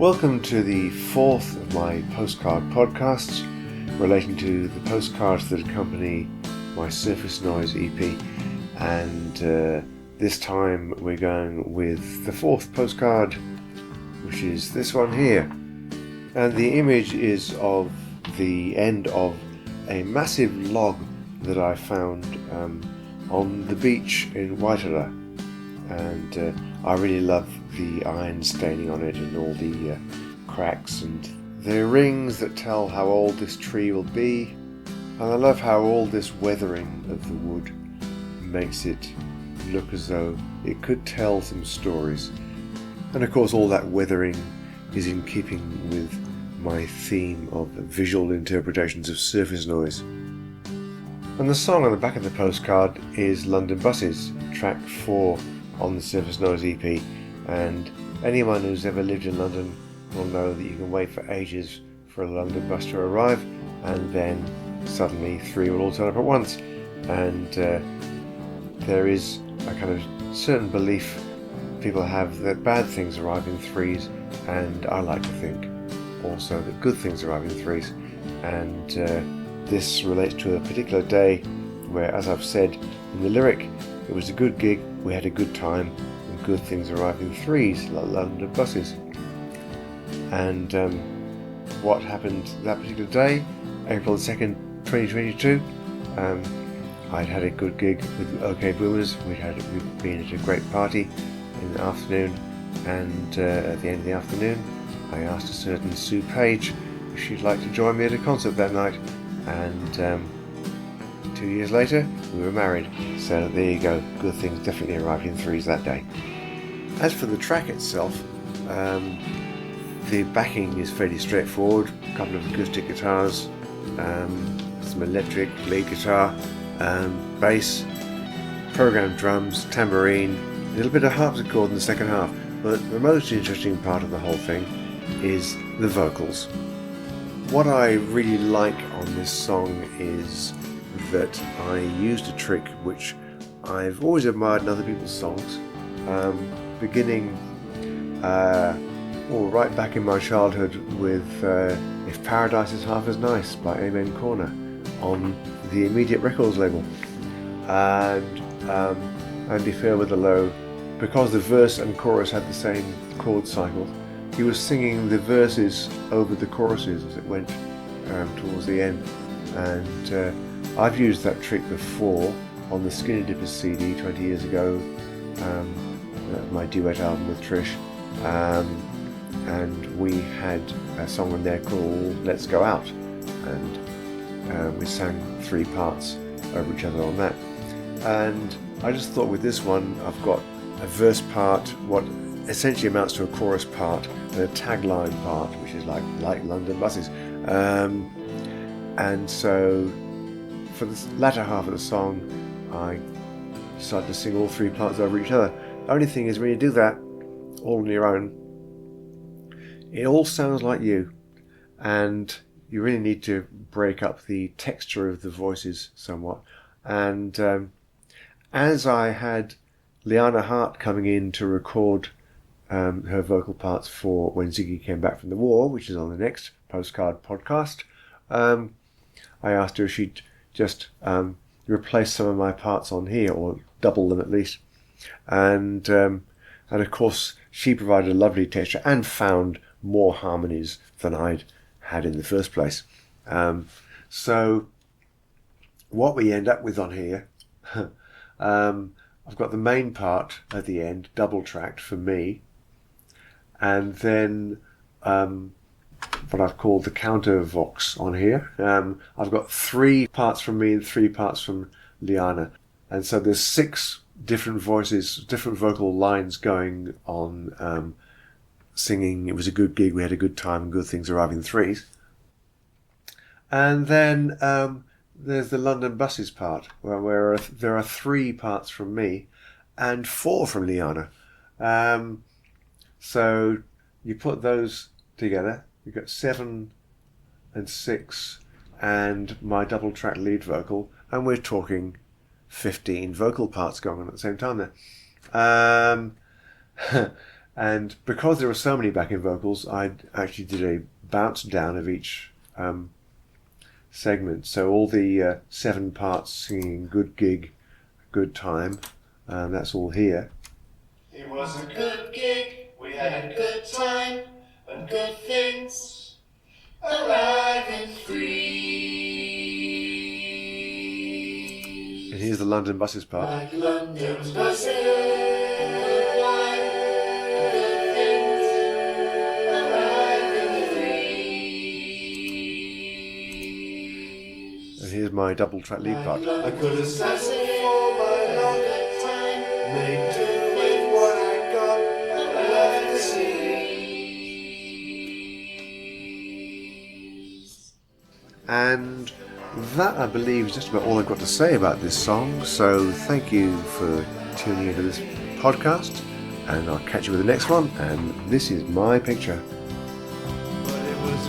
Welcome to the fourth of my Postcard podcasts relating to the postcards that accompany my Surface Noise EP, and this time we're going with the fourth postcard, which is this one here, and the image is of the end of a massive log that I found on the beach in Waitara, and I really love the iron staining on it and all the cracks, and the rings that tell how old this tree will be, and I love how all this weathering of the wood makes it look as though it could tell some stories. And of course all that weathering is in keeping with my theme of visual interpretations of surface noise. And the song on the back of the postcard is London Buses, track 4 on the Surface Noise EP, and anyone who's ever lived in London will know that you can wait for ages for a London bus to arrive, and then suddenly 3 will all turn up at once, and there is a kind of certain belief people have that bad things arrive in 3s, and I like to think also that good things arrive in 3s, and this relates to a particular day where, as I've said in the lyric, it was a good gig, we had a good time, and good things arrive in 3s, like London buses. And what happened that particular day, April 2nd, 2022, I'd had a good gig with OK Boomers. We'd been at a great party in the afternoon, and at the end of the afternoon I asked a certain Sue Page if she'd like to join me at a concert that night, and 2 years later we were married. So there you go, good things definitely arrived in 3s that day. As for the track itself, the backing is fairly straightforward, a couple of acoustic guitars, some electric lead guitar, bass, programmed drums, tambourine, a little bit of harpsichord in the second half, but the most interesting part of the whole thing is the vocals. What I really like on this song is that I used a trick which I've always admired in other people's songs, beginning right back in my childhood with If Paradise is Half as Nice by Amen Corner on the Immediate Records label, and Andy Fair with the Low, because the verse and chorus had the same chord cycle. He was singing the verses over the choruses as it went towards the end, and I've used that trick before on the Skinny Dippers CD 20 years ago, my duet album with Trish, and we had a song on there called Let's Go Out, and we sang 3 parts over each other on that. And I just thought with this one I've got a verse part, what essentially amounts to a chorus part, and a tagline part, which is like London buses, and so for the latter half of the song I decided to sing all 3 parts over each other. The only thing is, when you do that all on your own, it all sounds like you, and you really need to break up the texture of the voices somewhat. And as I had Liana Hart coming in to record her vocal parts for when Ziggy came back from the war, which is on the next Postcard podcast, I asked her if she'd just replace some of my parts on here, or double them at least, and of course she provided a lovely texture and found more harmonies than I'd had in the first place. So what we end up with on here, I've got the main part at the end, double tracked for me, and then what I've called the counter vox on here. I've got 3 parts from me and 3 parts from Liana, and so there's 6 different voices, different vocal lines going on, singing "It was a good gig, we had a good time, and good things arrive in 3s." And then there's the London buses part, where there are 3 parts from me and 4 from Liana. So you put those together, you've got 7 and 6 and my double track lead vocal, and we're talking 15 vocal parts going on at the same time there. And because there were so many backing vocals, I actually did a bounce down of each segment. So all the 7 parts singing "Good Gig, Good Time," that's all here. It was a good gig, we had a good time, and good things arrive in threes. And here's the London buses part. Like London's buses, good things arrive in threes. And here's my double track lead part. I could have sat it for my long time, made do with what I got, and left the seas. And that, I believe, is just about all I've got to say about this song. So thank you for tuning into this podcast, and I'll catch you with the next one. And this is my picture. But it was